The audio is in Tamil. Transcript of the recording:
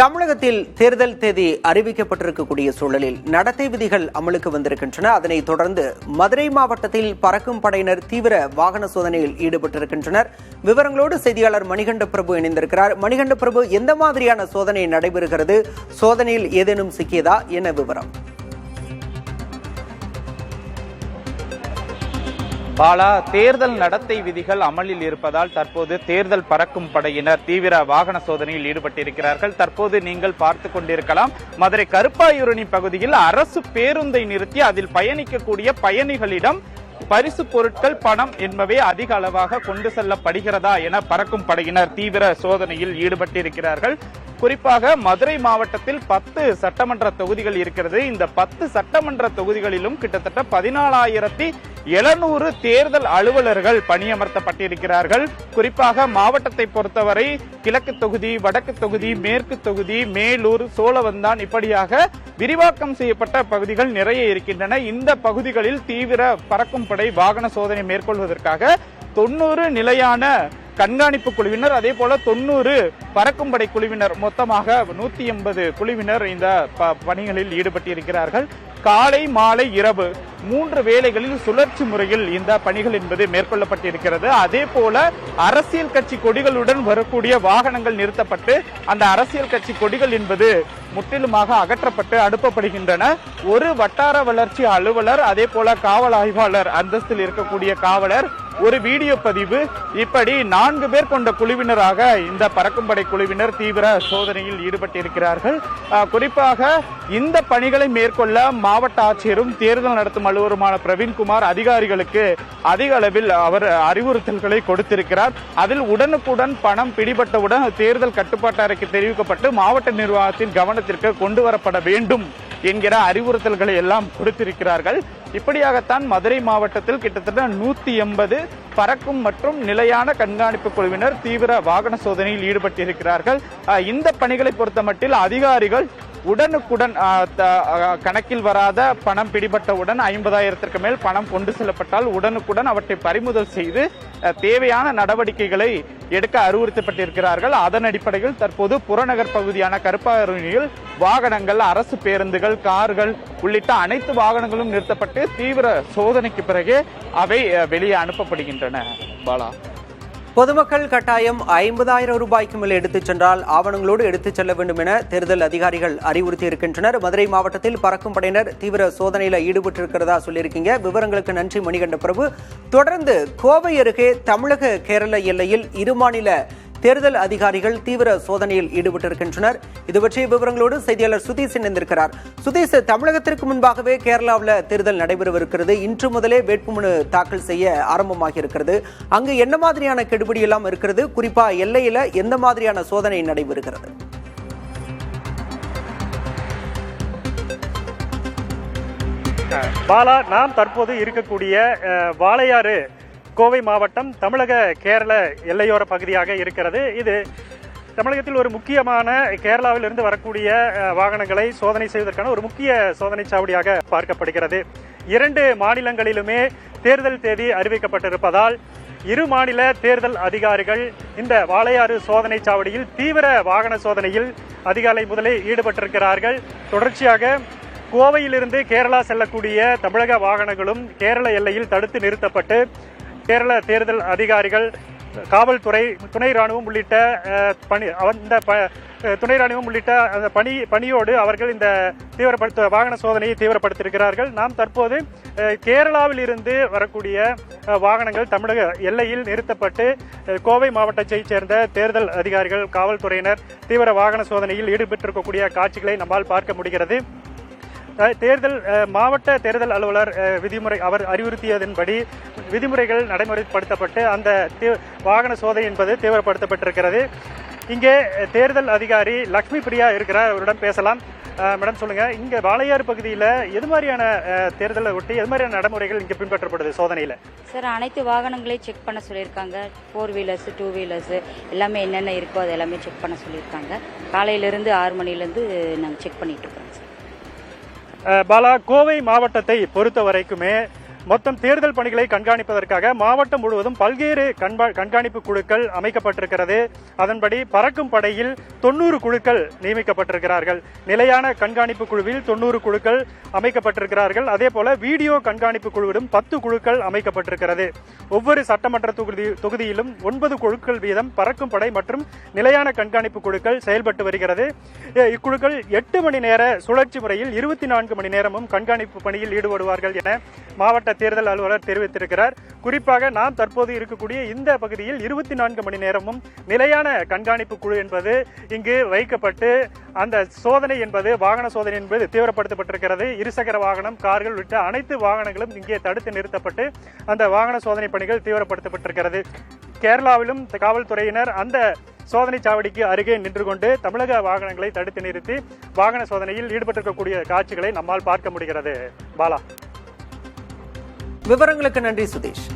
தமிழகத்தில் தேர்தல் தேதி அறிவிக்கப்பட்டிருக்கக்கூடிய சூழலில் நடத்தை விதிகள் அமலுக்கு வந்திருக்கின்றன. அதனைத் தொடர்ந்து மதுரை மாவட்டத்தில் பறக்கும் படையினர் தீவிர வாகன சோதனையில் ஈடுபட்டிருக்கின்றனர். விவரங்களோடு செய்தியாளர் மணிகண்ட பிரபு இணைந்திருக்கிறார். மணிகண்ட பிரபு, எந்த மாதிரியான சோதனை நடைபெறுகிறது? சோதனையில் ஏதேனும் சிக்கியதா? என்ன விவரம்? பாலா, தேர்தல் நடத்தை விதிகள் அமலில் இருப்பதால் தற்போது தேர்தல் பறக்கும் படையினர் தீவிர வாகன சோதனையில் ஈடுபட்டிருக்கிறார்கள். தற்போது நீங்கள் பார்த்து கொண்டிருக்கலாம், மதுரை கருப்பாயூரணி பகுதியில் அரசு பேருந்தை நிறுத்தி அதில் பயணிக்கக்கூடிய பயணிகளிடம் பரிசு பொருட்கள், பணம் என்பவை அதிக அளவாக கொண்டு செல்லப்படுகிறதா என பறக்கும் படையினர் தீவிர சோதனையில் ஈடுபட்டிருக்கிறார்கள். குறிப்பாக மதுரை மாவட்டத்தில் 10 சட்டமன்ற தொகுதிகள் இருக்கிறது. இந்த 10 சட்டமன்ற தொகுதிகளிலும் கிட்டத்தட்ட 14,700 தேர்தல் அலுவலர்கள் பணியமர்த்தப்பட்டிருக்கிறார்கள். குறிப்பாக மாவட்டத்தை பொறுத்தவரை கிழக்கு தொகுதி, வடக்கு தொகுதி, மேற்கு தொகுதி, மேலூர், சோழவந்தான் இப்படியாக விரிவாக்கம் செய்யப்பட்ட பகுதிகள் நிறைய இருக்கின்றன. இந்த பகுதிகளில் தீவிர பறக்கும் படை வாகன சோதனை மேற்கொள்வதற்காக 90 நிலையான கண்காணிப்பு குழுவினர், அதே போல 90 பறக்கும் படை குழுவினர், மொத்தமாக 180 குழுவினர் இந்த பணிகளில் ஈடுபட்டிருக்கிறார்கள். காலை, மாலை, இரவு 3 வேளைகளில் சுழற்சி முறையில் இந்த பணிகள் என்பது மேற்கொள்ளப்பட்டிருக்கிறது. அதே போல அரசியல் கட்சி கொடிகளுடன் வரக்கூடிய வாகனங்கள் நிறுத்தப்பட்டு அந்த அரசியல் கட்சி கொடிகள் என்பது முற்றிலுமாக அகற்றப்பட்டு அனுப்பப்படுகின்றன. ஒரு வட்டார வளர்ச்சி அலுவலர், அதே போல காவல் ஆய்வாளர் அந்தஸ்தில் இருக்கக்கூடிய காவலர், ஒரு வீடியோ பதிவு, இப்படி 4 பேர் கொண்ட குழுவினராக இந்த பறக்கும் படை குழுவினர் தீவிர சோதனையில் ஈடுபட்டிருக்கிறார்கள். குறிப்பாக இந்த பணிகளை மேற்கொள்ள மாவட்ட ஆட்சியரும் தேர்தல் நடத்தும் அலுவலருமான பிரவீன்குமார் அதிகாரிகளுக்கு அதிக அளவில் அவர் அறிவுறுத்தல்களை கொடுத்திருக்கிறார். அதில் உடனுக்குடன் பணம் பிடிபட்டவுடன் தேர்தல் கட்டுப்பாட்டு அறைக்கு தெரிவிக்கப்பட்டு மாவட்ட நிர்வாகத்தின் கவனத்திற்கு கொண்டு வரப்பட வேண்டும் என்கிற அறிவுறுத்தல்களை எல்லாம் கொடுத்திருக்கிறார்கள். இப்படியாகத்தான் மதுரை மாவட்டத்தில் கிட்டத்தட்ட 180 பறக்கும் மற்றும் நிலையான கண்காணிப்பு குழுவினர் தீவிர வாகன சோதனையில் ஈடுபட்டிருக்கிறார்கள். இந்த பணிகளை பொறுத்தமட்டில் அதிகாரிகள் உடனுக்குடன் கணக்கில் வராத பணம் பிடிபட்டவுடன் 50,000க்கு மேல் பணம் கொண்டு செல்லப்பட்டால் உடனுக்குடன் அவற்றை பறிமுதல் செய்து தேவையான நடவடிக்கைகளை எடுக்க அறிவுறுத்தப்பட்டிருக்கிறார்கள். அதன் அடிப்படையில் தற்போது புறநகர் பகுதியான கருப்பாயூரணியில் வாகனங்கள், அரசு பேருந்துகள், கார்கள் உள்ளிட்ட அனைத்து வாகனங்களும் நிறுத்தப்பட்டு தீவிர சோதனைக்கு பிறகு அவை வெளியே அனுப்பப்படுகின்றன. பாலா, பொதுமக்கள் கட்டாயம் 50,000 ரூபாய்க்கு மேல் எடுத்துச் சென்றால் ஆவணங்களோடு எடுத்துச் செல்ல வேண்டும் என தேர்தல் அதிகாரிகள் அறிவுறுத்தி இருக்கின்றனர். மதுரை மாவட்டத்தில் பறக்கும் படையினர் தீவிர சோதனையில் ஈடுபட்டிருக்கிறதா சொல்லியிருக்கீங்க. விவரங்களுக்கு நன்றி மணிகண்ட பிரபு. தொடர்ந்து கோவை அருகே தமிழக கேரள எல்லையில் இருமாநில தேர்தல் அதிகாரிகள் தீவிர சோதனையில் ஈடுபட்டிருக்கின்றனர். இது பற்றிய விவரங்களோடு செய்தியாளர் சுதீஷ் இணைந்திருக்கிறார். சுதீஷ், தமிழகத்திற்கு முன்பாகவே கேரளாவில் தேர்தல் நடைபெறவிருக்கிறது. இன்று முதலே வேட்புமனு தாக்கல் செய்ய ஆரம்பமாகி இருக்கிறது. அங்கு என்ன மாதிரியான கெடுபிடி எல்லாம் இருக்கிறது? குறிப்பா எல்லையில எந்த மாதிரியான சோதனை நடைபெறுகிறது? பாலா, நாம் தற்போது இருக்கக்கூடிய வாளையாறு கோவை மாவட்டம் தமிழக கேரள எல்லையோர பகுதியாக இருக்கிறது. இது தமிழகத்தில் ஒரு முக்கியமான கேரளாவில் இருந்து வரக்கூடிய வாகனங்களை சோதனை செய்வதற்கான ஒரு முக்கிய சோதனை சாவடியாக பார்க்கப்படுகிறது. 2 மாநிலங்களிலுமே தேர்தல் தேதி அறிவிக்கப்பட்டிருப்பதால் இரு மாநில தேர்தல் அதிகாரிகள் இந்த வாளையாறு சோதனை சாவடியில் தீவிர வாகன சோதனையில் அதிகாலை முதலே ஈடுபட்டிருக்கிறார்கள். தொடர்ச்சியாக கோவையிலிருந்து கேரளா செல்லக்கூடிய தமிழக வாகனங்களும் கேரள எல்லையில் தடுத்து நிறுத்தப்பட்டு கேரள தேர்தல் அதிகாரிகள், காவல்துறை, துணை ராணுவம் உள்ளிட்ட துணை ராணுவம் உள்ளிட்ட அந்த பணியோடு அவர்கள் இந்த வாகன சோதனையை தீவிரப்படுத்தியிருக்கிறார்கள். நாம் தற்போது கேரளாவில் இருந்து வரக்கூடிய வாகனங்கள் தமிழக எல்லையில் நிறுத்தப்பட்டு கோவை மாவட்டத்தைச் சேர்ந்த தேர்தல் அதிகாரிகள், காவல்துறையினர் தீவிர வாகன சோதனையில் ஈடுபட்டிருக்கக்கூடிய காட்சிகளை நம்மால் பார்க்க முடிகிறது. மாவட்ட தேர்தல் அலுவலர் அவர் அறிவுறுத்தியதன்படி விதிமுறைகள் நடைமுறைப்படுத்தப்பட்டு அந்த வாகன சோதனை என்பது தீவிரப்படுத்தப்பட்டிருக்கிறது. இங்கே தேர்தல் அதிகாரி லக்ஷ்மி பிரியா இருக்கிறார், அவருடன் பேசலாம். மேடம், சொல்லுங்க, இங்க வாளையாறு பகுதியில் எது மாதிரியான தேர்தலை ஒட்டி எது மாதிரியான நடைமுறைகள் இங்கே பின்பற்றப்படுது சோதனையில்? சார், அனைத்து வாகனங்களையும் செக் பண்ண சொல்லியிருக்காங்க. 4 வீலர்ஸ், 2 வீலர்ஸ் எல்லாமே என்னென்ன இருக்கோ அது எல்லாமே செக் பண்ண சொல்லியிருக்காங்க. காலையிலிருந்து 6 மணிலேருந்து நாங்கள் செக் பண்ணிட்டு இருக்கோம் சார். பாலா, கோவை மாவட்டத்தை பொறுத்த வரைக்குமே மொத்தம் தேர்தல் பணிகளை கண்காணிப்பதற்காக மாவட்டம் முழுவதும் பல்வேறு கண்காணிப்பு குழுக்கள் அமைக்கப்பட்டிருக்கிறது. அதன்படி பறக்கும் படையில் 90 குழுக்கள் நியமிக்கப்பட்டிருக்கிறார்கள். நிலையான கண்காணிப்பு குழுவில் 90 குழுக்கள் அமைக்கப்பட்டிருக்கிறார்கள். அதே போல வீடியோ கண்காணிப்பு குழுவிலும் 10 குழுக்கள் அமைக்கப்பட்டிருக்கிறது. ஒவ்வொரு சட்டமன்ற தொகுதியிலும் 9 குழுக்கள் வீதம் பறக்கும் படை மற்றும் நிலையான கண்காணிப்பு குழுக்கள் செயல்பட்டு வருகிறது. இக்குழுக்கள் 8 மணி நேர சுழற்சி முறையில் 24 மணி நேரமும் கண்காணிப்பு பணியில் ஈடுபடுவார்கள் என மாவட்ட தேர்தல் அலுவலர் தெரிவித்திருக்கிறார். குறிப்பாக நாம் தற்போது இருக்கக்கூடிய இந்த பகுதியில் 24 மணி நேரமும் நிலையான கண்காணிப்பு குழு என்பது இங்கு வைக்கப்பட்டு அந்த சோதனை என்பது வாகன சோதனை என்பது தீவிரப்படுத்தப்பட்டிருக்கிறது. இருசக்கர வாகனம், கார்கள் உள்ளிட்ட அனைத்து வாகனங்களும் இங்கே தடுத்து நிறுத்தப்பட்டு அந்த வாகன சோதனை பணிகள் தீவிரப்படுத்தப்பட்டிருக்கிறது. கேரளாவிலும் காவல்துறையினர் அந்த சோதனை சாவடிக்கு அருகே நின்று கொண்டு தமிழக வாகனங்களை தடுத்து நிறுத்தி வாகன சோதனையில் ஈடுபட்டிருக்கக்கூடிய காட்சிகளை நம்மால் பார்க்க முடிகிறது. பாலா, விவரங்களுக்கு நன்றி சுதீஷ்.